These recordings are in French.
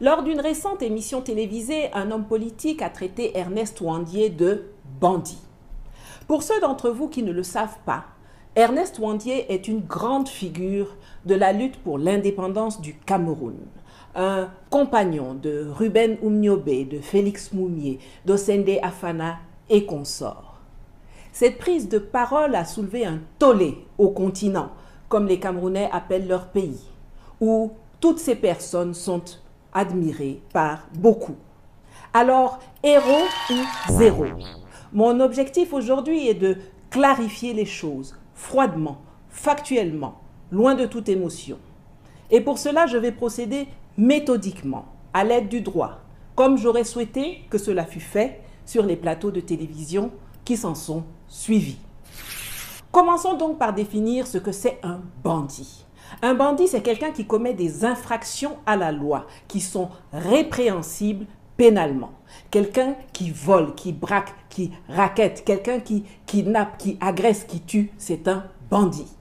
Lors d'une récente émission télévisée, un homme politique a traité Ernest Ouandié de bandit. Pour ceux d'entre vous qui ne le savent pas, Ernest Ouandié est une grande figure de la lutte pour l'indépendance du Cameroun. Un compagnon de Ruben Oumniobé, de Félix Moumié, d'Osende Afana et consorts. Cette prise de parole a soulevé un tollé au continent, comme les Camerounais appellent leur pays, où toutes ces personnes sont admirées par beaucoup. Alors, héros ou zéro? Mon objectif aujourd'hui est de clarifier les choses, froidement, factuellement, loin de toute émotion. Et pour cela, je vais procéder méthodiquement, à l'aide du droit, comme j'aurais souhaité que cela fût fait sur les plateaux de télévision qui s'en sont suivis. Commençons donc par définir ce que c'est un bandit. Un bandit, c'est quelqu'un qui commet des infractions à la loi, qui sont répréhensibles pénalement. Quelqu'un qui vole, qui braque, qui rackette, quelqu'un qui kidnappe, qui agresse, qui tue, c'est un bandit.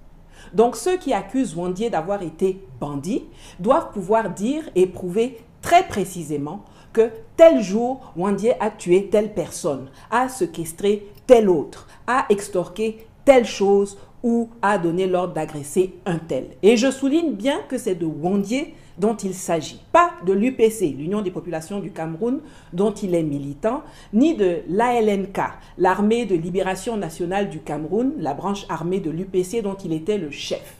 Donc ceux qui accusent Ouandié d'avoir été bandit doivent pouvoir dire et prouver très précisément que tel jour, Ouandié a tué telle personne, a séquestré telle autre, a extorqué telle chose ou a donné l'ordre d'agresser un tel. Et je souligne bien que c'est de Ouandié dont il s'agit, pas de l'UPC, l'Union des populations du Cameroun, dont il est militant, ni de l'ALNK, l'Armée de libération nationale du Cameroun, la branche armée de l'UPC dont il était le chef.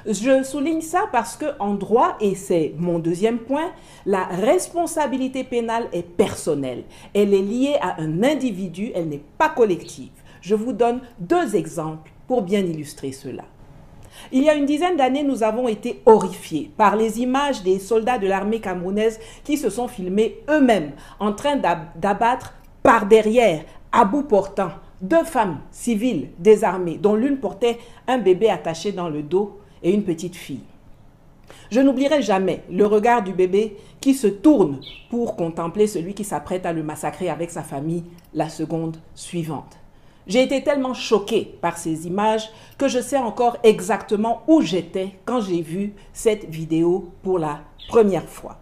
Je souligne ça parce qu'en droit, et c'est mon deuxième point, la responsabilité pénale est personnelle. Elle est liée à un individu, elle n'est pas collective. Je vous donne deux exemples pour bien illustrer cela. Il y a une dizaine d'années, nous avons été horrifiés par les images des soldats de l'armée camerounaise qui se sont filmés eux-mêmes en train d'abattre par derrière, à bout portant, deux femmes civiles désarmées, dont l'une portait un bébé attaché dans le dos et une petite fille. Je n'oublierai jamais le regard du bébé qui se tourne pour contempler celui qui s'apprête à le massacrer avec sa famille la seconde suivante. J'ai été tellement choquée par ces images que je sais encore exactement où j'étais quand j'ai vu cette vidéo pour la première fois.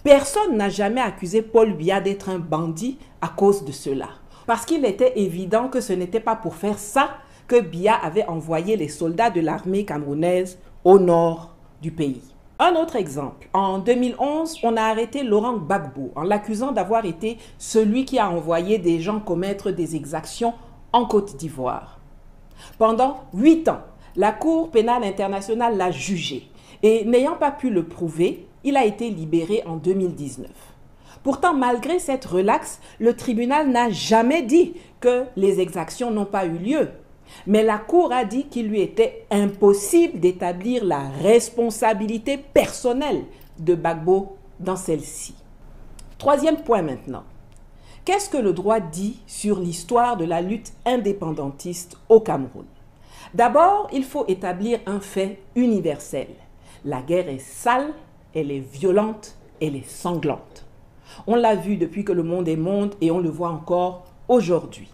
Personne n'a jamais accusé Paul Biya d'être un bandit à cause de cela. Parce qu'il était évident que ce n'était pas pour faire ça que Biya avait envoyé les soldats de l'armée camerounaise au nord du pays. Un autre exemple, en 2011, on a arrêté Laurent Gbagbo en l'accusant d'avoir été celui qui a envoyé des gens commettre des exactions en Côte d'Ivoire. Pendant 8 ans, la Cour pénale internationale l'a jugé et n'ayant pas pu le prouver, il a été libéré en 2019. Pourtant, malgré cette relaxe, le tribunal n'a jamais dit que les exactions n'ont pas eu lieu. Mais la Cour a dit qu'il lui était impossible d'établir la responsabilité personnelle de Gbagbo dans celle-ci. Troisième point maintenant. Qu'est-ce que le droit dit sur l'histoire de la lutte indépendantiste au Cameroun? D'abord, il faut établir un fait universel. La guerre est sale, elle est violente, elle est sanglante. On l'a vu depuis que le monde est monde et on le voit encore aujourd'hui.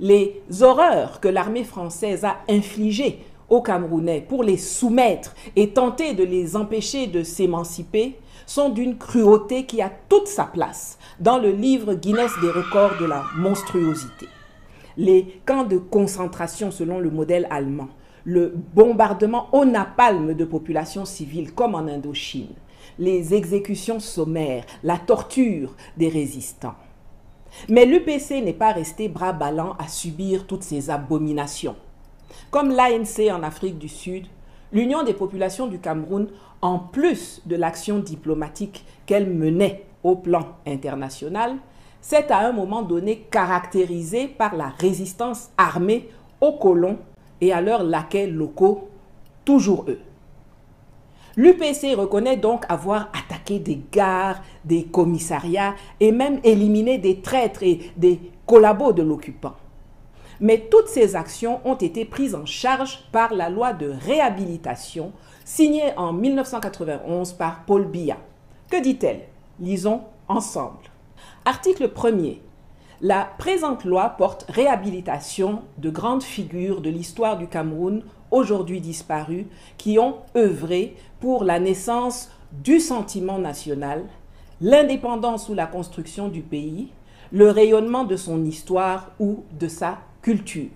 Les horreurs que l'armée française a infligées aux Camerounais pour les soumettre et tenter de les empêcher de s'émanciper sont d'une cruauté qui a toute sa place dans le livre Guinness des records de la monstruosité. Les camps de concentration selon le modèle allemand, le bombardement au napalm de populations civiles comme en Indochine, les exécutions sommaires, la torture des résistants. Mais l'UPC n'est pas resté bras ballants à subir toutes ces abominations. Comme l'ANC en Afrique du Sud, l'Union des populations du Cameroun, en plus de l'action diplomatique qu'elle menait au plan international, s'est à un moment donné caractérisée par la résistance armée aux colons et à leurs laquais locaux, toujours eux. L'UPC reconnaît donc avoir attaqué des gares, des commissariats et même éliminé des traîtres et des collabos de l'occupant. Mais toutes ces actions ont été prises en charge par la loi de réhabilitation signée en 1991 par Paul Biya. Que dit-elle? Lisons ensemble. Article 1er. La présente loi porte réhabilitation de grandes figures de l'histoire du Cameroun aujourd'hui disparues qui ont œuvré pour la naissance du sentiment national, l'indépendance ou la construction du pays, le rayonnement de son histoire ou de sa culture.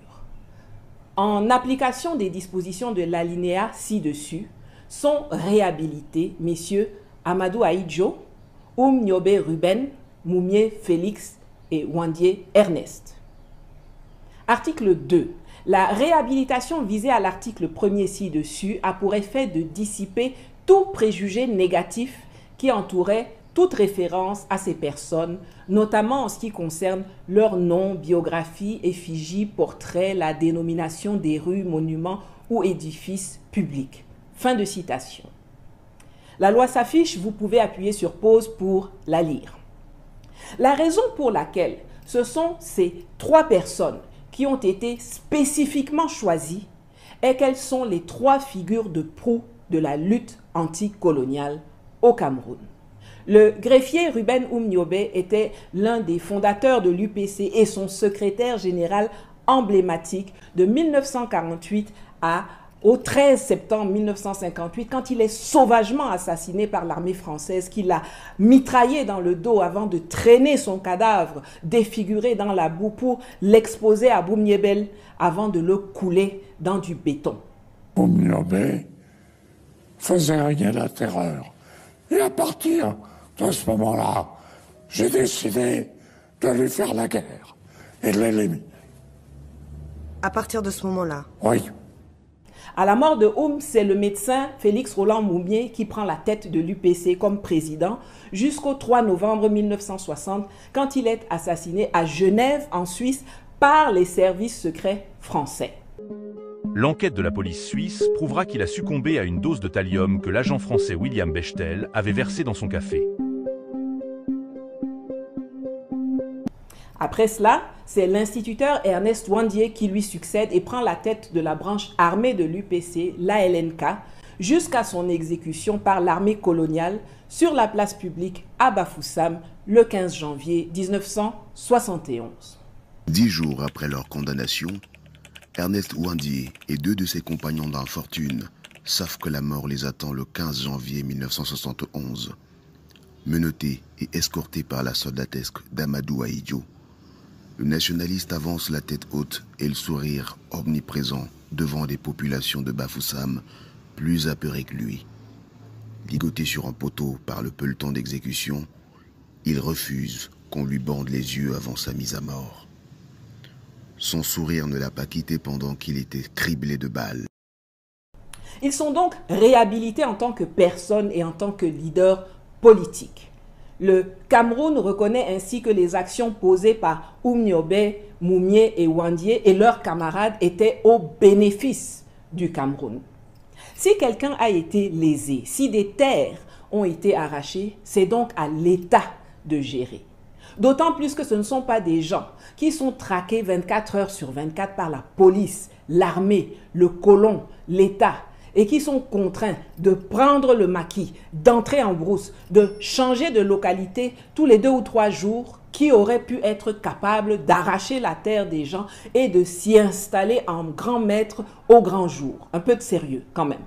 En application des dispositions de l'alinéa ci-dessus, sont réhabilités messieurs Amadou Ahidjo, Nyobe Ruben, Moumié Félix et Wandié Ernest. Article 2. La réhabilitation visée à l'article 1er ci-dessus a pour effet de dissiper tout préjugé négatif qui entourait toute référence à ces personnes, notamment en ce qui concerne leur nom, biographie, effigie, portrait, la dénomination des rues, monuments ou édifices publics. Fin de citation. La loi s'affiche, vous pouvez appuyer sur pause pour la lire. La raison pour laquelle ce sont ces 3 personnes qui ont été spécifiquement choisies est qu'elles sont les 3 figures de proue de la lutte anticoloniale au Cameroun. Le greffier Ruben Nyobe était l'un des fondateurs de l'UPC et son secrétaire général emblématique de 1948 au 13 septembre 1958, quand il est sauvagement assassiné par l'armée française qui l'a mitraillé dans le dos avant de traîner son cadavre défiguré dans la boue pour l'exposer à Boumniebel avant de le couler dans du béton. Boumniebel faisait régner la terreur. Et à partir de ce moment-là, j'ai décidé de lui faire la guerre et de l'éliminer. À partir de ce moment-là? Oui. À la mort de c'est le médecin Félix Roland Moumié qui prend la tête de l'UPC comme président jusqu'au 3 novembre 1960, quand il est assassiné à Genève, en Suisse, par les services secrets français. L'enquête de la police suisse prouvera qu'il a succombé à une dose de thallium que l'agent français William Bechtel avait versé dans son café. Après cela, c'est l'instituteur Ernest Wandié qui lui succède et prend la tête de la branche armée de l'UPC, l'ALNK, jusqu'à son exécution par l'armée coloniale sur la place publique à Bafoussam le 15 janvier 1971. 10 jours après leur condamnation, Ernest Wandié et 2 de ses compagnons d'infortune savent que la mort les attend le 15 janvier 1971. Menottés et escortés par la soldatesque d'Amadou Ahidjo, le nationaliste avance la tête haute et le sourire omniprésent devant des populations de Bafoussam plus apeurées que lui. Ligoté sur un poteau par le peloton d'exécution, il refuse qu'on lui bande les yeux avant sa mise à mort. Son sourire ne l'a pas quitté pendant qu'il était criblé de balles. Ils sont donc réhabilités en tant que personnes et en tant que leaders politiques. Le Cameroun reconnaît ainsi que les actions posées par Nyobe, Moumié et Wandié et leurs camarades étaient au bénéfice du Cameroun. Si quelqu'un a été lésé, si des terres ont été arrachées, c'est donc à l'État de gérer. D'autant plus que ce ne sont pas des gens qui sont traqués 24 heures sur 24 par la police, l'armée, le colon, l'État, et qui sont contraints de prendre le maquis, d'entrer en brousse, de changer de localité tous les 2 ou 3 jours, qui auraient pu être capables d'arracher la terre des gens et de s'y installer en grand maître au grand jour. Un peu de sérieux quand même.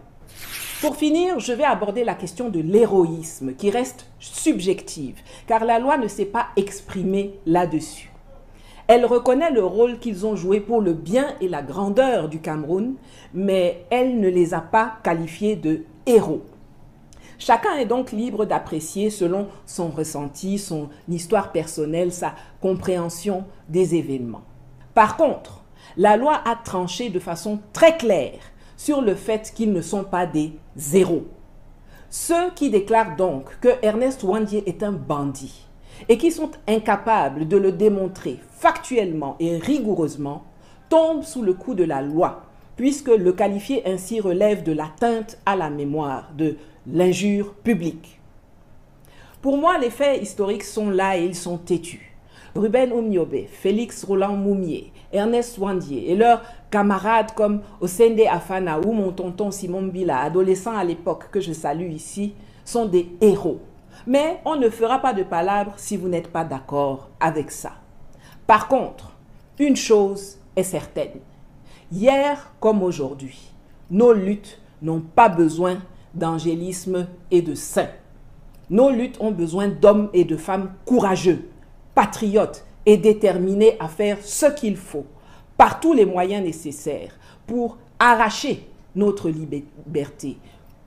Pour finir, je vais aborder la question de l'héroïsme qui reste subjective, car la loi ne s'est pas exprimée là-dessus. Elle reconnaît le rôle qu'ils ont joué pour le bien et la grandeur du Cameroun, mais elle ne les a pas qualifiés de héros. Chacun est donc libre d'apprécier selon son ressenti, son histoire personnelle, sa compréhension des événements. Par contre, la loi a tranché de façon très claire sur le fait qu'ils ne sont pas des héros. Ceux qui déclarent donc que Ernest Wandié est un bandit et qui sont incapables de le démontrer factuellement et rigoureusement tombent sous le coup de la loi, puisque le qualifier ainsi relève de l'atteinte à la mémoire, de l'injure publique. Pour moi, les faits historiques sont là et ils sont têtus. Ruben Nyobe, Félix Roland Moumié, Ernest Wandié et leurs camarades comme Osende Afana ou mon tonton Simon Bila, adolescent à l'époque que je salue ici, sont des héros. Mais on ne fera pas de palabres si vous n'êtes pas d'accord avec ça. Par contre, une chose est certaine. Hier comme aujourd'hui, nos luttes n'ont pas besoin d'angélisme et de saints. Nos luttes ont besoin d'hommes et de femmes courageux, patriotes et déterminés à faire ce qu'il faut, par tous les moyens nécessaires, pour arracher notre liberté,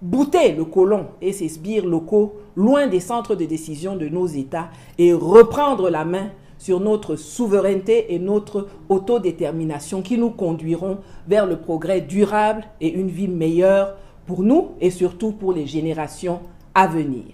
bouter le colon et ses sbires locaux loin des centres de décision de nos États et reprendre la main sur notre souveraineté et notre autodétermination qui nous conduiront vers le progrès durable et une vie meilleure pour nous et surtout pour les générations à venir.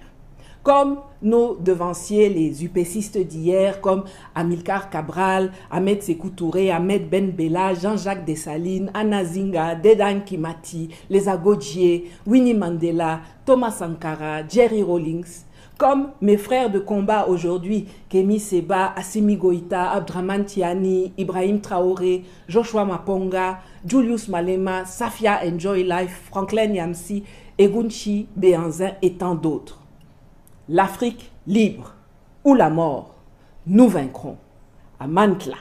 Comme nos devanciers, les UPCistes d'hier, comme Amilcar Cabral, Ahmed Sékou Touré, Ahmed Ben Bella, Jean-Jacques Dessalines, Anna Zinga, Dedan Kimati, les Agodjier, Winnie Mandela, Thomas Sankara, Jerry Rawlings, comme mes frères de combat aujourd'hui, Kémy Séba, Assimi Goïta, Abdraman Tiani, Ibrahim Traoré, Joshua Maponga, Julius Malema, Safia Enjoy Life, Franklin Yamsi, Egunchi Béanzin et tant d'autres. L'Afrique libre ou la mort, nous vaincrons. À Mantla.